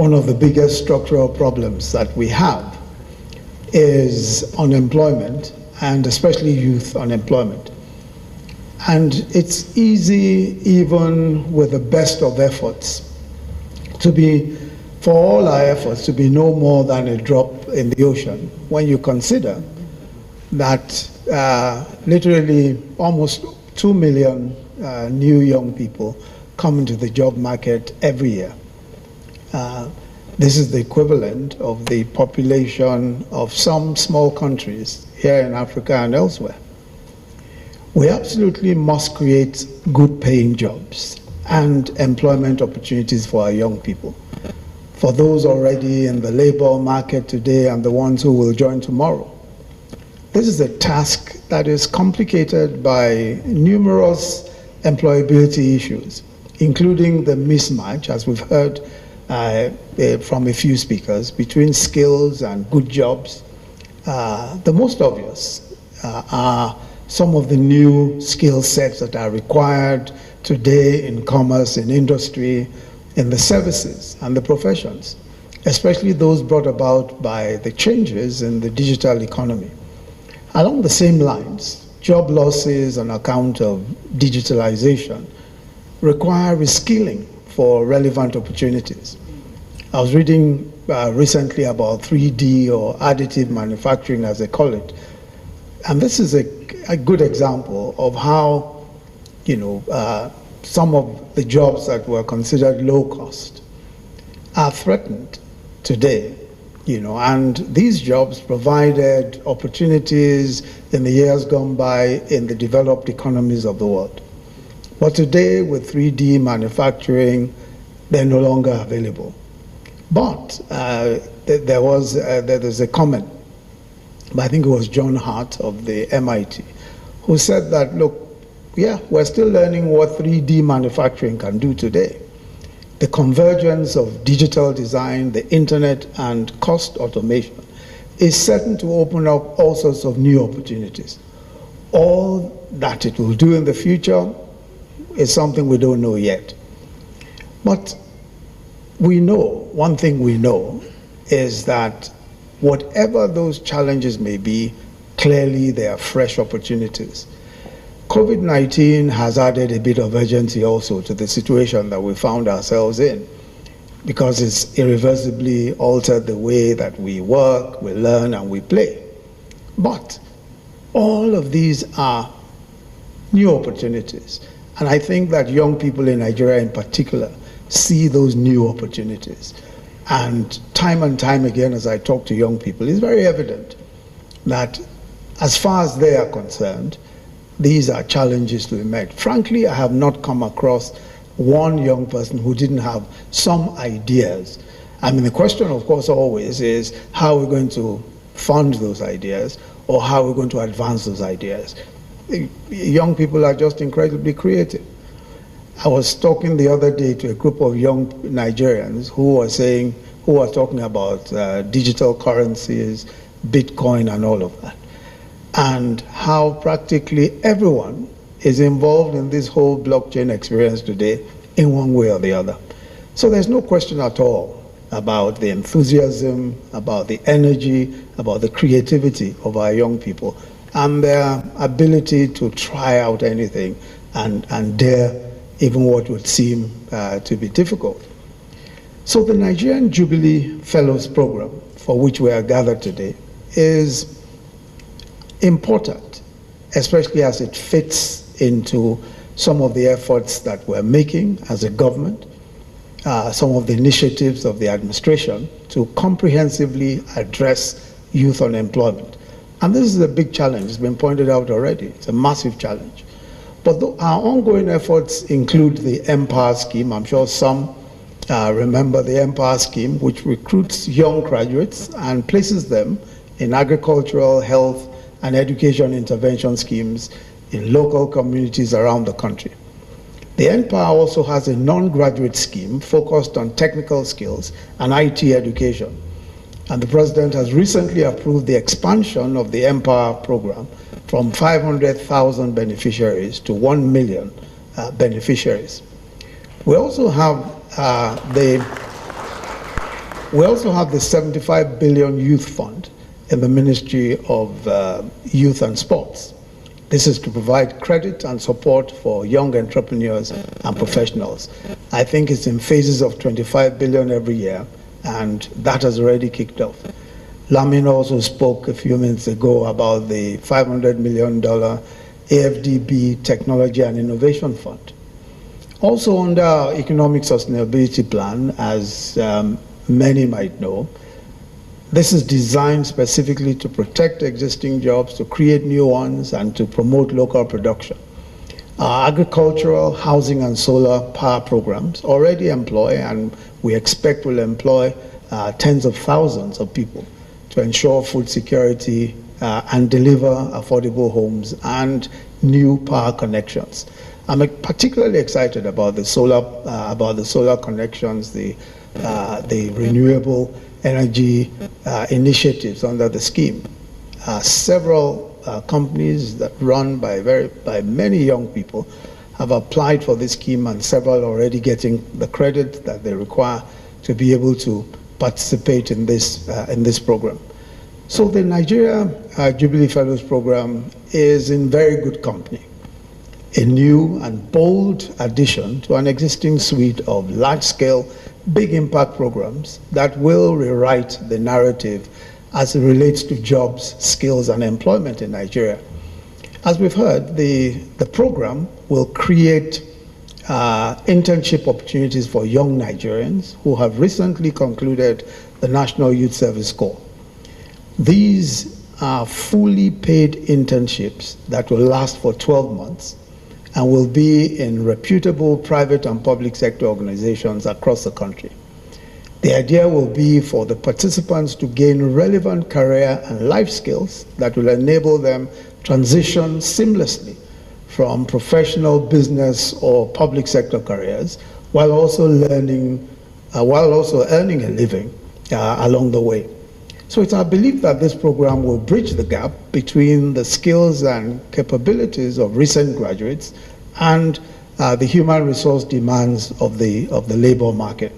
one of the biggest structural problems that we have is unemployment, and especially youth unemployment. And it's easy, even with the best of efforts, for all our efforts to be no more than a drop in the ocean when you consider that literally almost 2 million new young people come into the job market every year. This is the equivalent of the population of some small countries here in Africa and elsewhere. We absolutely must create good paying jobs and employment opportunities for our young people, for those already in the labor market today and the ones who will join tomorrow. This is a task that is complicated by numerous employability issues, including the mismatch, as we've heard from a few speakers, between skills and good jobs. The most obvious are some of the new skill sets that are required today in commerce, in industry, in the services and the professions, especially those brought about by the changes in the digital economy. Along the same lines, job losses on account of digitalization require reskilling for relevant opportunities. I was reading recently about 3D or additive manufacturing, as they call it, and this is a good example of how, some of the jobs that were considered low cost are threatened today, and these jobs provided opportunities in the years gone by in the developed economies of the world. But today, with 3D manufacturing, they're no longer available. But there's a comment, I think it was John Hart of the MIT, who said that, look, yeah, we're still learning what 3D manufacturing can do today. The convergence of digital design, the internet, and cost automation is certain to open up all sorts of new opportunities. All that it will do in the future is something we don't know yet. But we know, one thing we know is that whatever those challenges may be, clearly there are fresh opportunities. COVID-19 has added a bit of urgency also to the situation that we found ourselves in, because it's irreversibly altered the way that we work, we learn, and we play. But all of these are new opportunities. And I think that young people in Nigeria in particular see those new opportunities. And time again, as I talk to young people, it's very evident that as far as they are concerned, these are challenges to be met. Frankly, I have not come across one young person who didn't have some ideas. I mean, the question, of course, always is how we're going to fund those ideas or how we're going to advance those ideas. Young people are just incredibly creative. I was talking the other day to a group of young Nigerians who were talking about digital currencies, Bitcoin, and all of that, and how practically everyone is involved in this whole blockchain experience today in one way or the other. So there's no question at all about the enthusiasm, about the energy, about the creativity of our young people and their ability to try out anything and dare even what would seem to be difficult. So the Nigerian Jubilee Fellows Program, for which we are gathered today, is important, especially as it fits into some of the efforts that we're making as a government, some of the initiatives of the administration to comprehensively address youth unemployment. And this is a big challenge. It's been pointed out already. It's a massive challenge. But our ongoing efforts include the Empower scheme. I'm sure some remember the Empower scheme, which recruits young graduates and places them in agricultural, health, and education intervention schemes in local communities around the country. The Empower also has a non-graduate scheme focused on technical skills and IT education. And the President has recently approved the expansion of the Empower program from 500,000 beneficiaries to 1 million beneficiaries. We also have We also have the 75 billion youth fund in the Ministry of Youth and Sports. This is to provide credit and support for young entrepreneurs and professionals. I think it's in phases of 25 billion every year, and that has already kicked off. Lamin also spoke a few minutes ago about the $500 million AFDB Technology and Innovation Fund. Also under our Economic Sustainability Plan, as many might know, this is designed specifically to protect existing jobs, to create new ones, and to promote local production. Our agricultural, housing, and solar power programs already employ, and we expect will employ, tens of thousands of people to ensure food security and deliver affordable homes and new power connections. I'm particularly excited about the solar connections, the renewable energy initiatives under the scheme. Several companies that run by many young people have applied for this scheme, and several are already getting the credit that they require to be able to participate in this program. So the Nigeria Jubilee Fellows Program is in very good company, a new and bold addition to an existing suite of large-scale, big impact programs that will rewrite the narrative as it relates to jobs, skills, and employment in Nigeria. As we've heard, the program will create internship opportunities for young Nigerians who have recently concluded the National Youth Service Corps. These are fully paid internships that will last for 12 months and will be in reputable private and public sector organizations across the country. The idea will be for the participants to gain relevant career and life skills that will enable them transition seamlessly from professional, business, or public sector careers, while also earning a living along the way. So it's our belief that this program will bridge the gap between the skills and capabilities of recent graduates and the human resource demands of the labor market,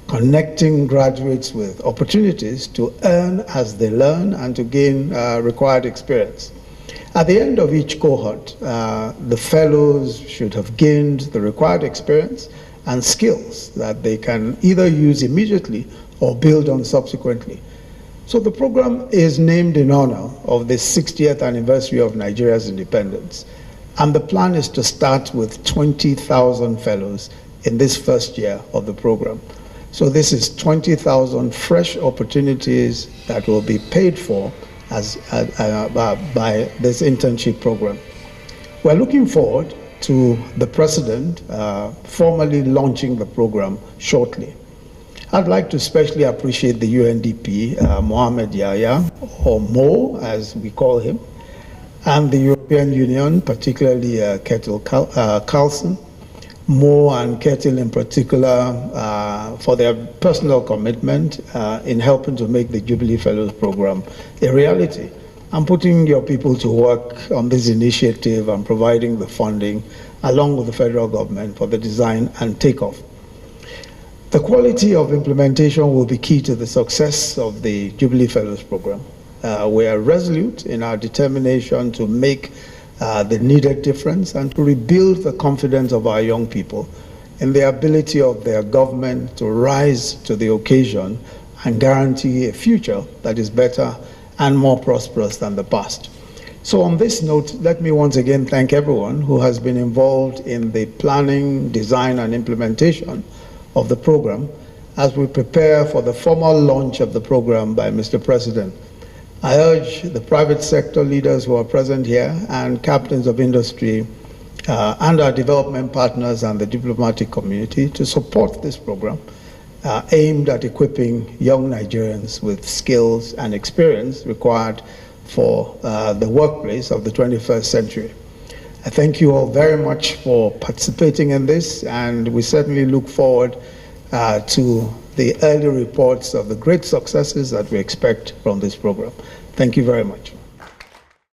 connecting graduates with opportunities to earn as they learn and to gain required experience. At the end of each cohort, the fellows should have gained the required experience and skills that they can either use immediately or build on subsequently. So the program is named in honor of the 60th anniversary of Nigeria's independence. And the plan is to start with 20,000 fellows in this first year of the program. So this is 20,000 fresh opportunities that will be paid for by this internship program. We're looking forward to the President formally launching the program shortly. I'd like to especially appreciate the UNDP, Mohamed Yahya, or Mo as we call him, and the European Union, particularly Ketil Carlson, Mo and Ketil in particular, for their personal commitment in helping to make the Jubilee Fellows Program a reality, and putting your people to work on this initiative and providing the funding along with the federal government for the design and takeoff. The quality of implementation will be key to the success of the Jubilee Fellows Program. We are resolute in our determination to make the needed difference and to rebuild the confidence of our young people in the ability of their government to rise to the occasion and guarantee a future that is better and more prosperous than the past. So on this note, let me once again thank everyone who has been involved in the planning, design, and implementation of the program as we prepare for the formal launch of the program by Mr. President. I urge the private sector leaders who are present here and captains of industry and our development partners and the diplomatic community to support this program aimed at equipping young Nigerians with skills and experience required for the workplace of the 21st century. I thank you all very much for participating in this, and we certainly look forward to the early reports of the great successes that we expect from this program. Thank you very much.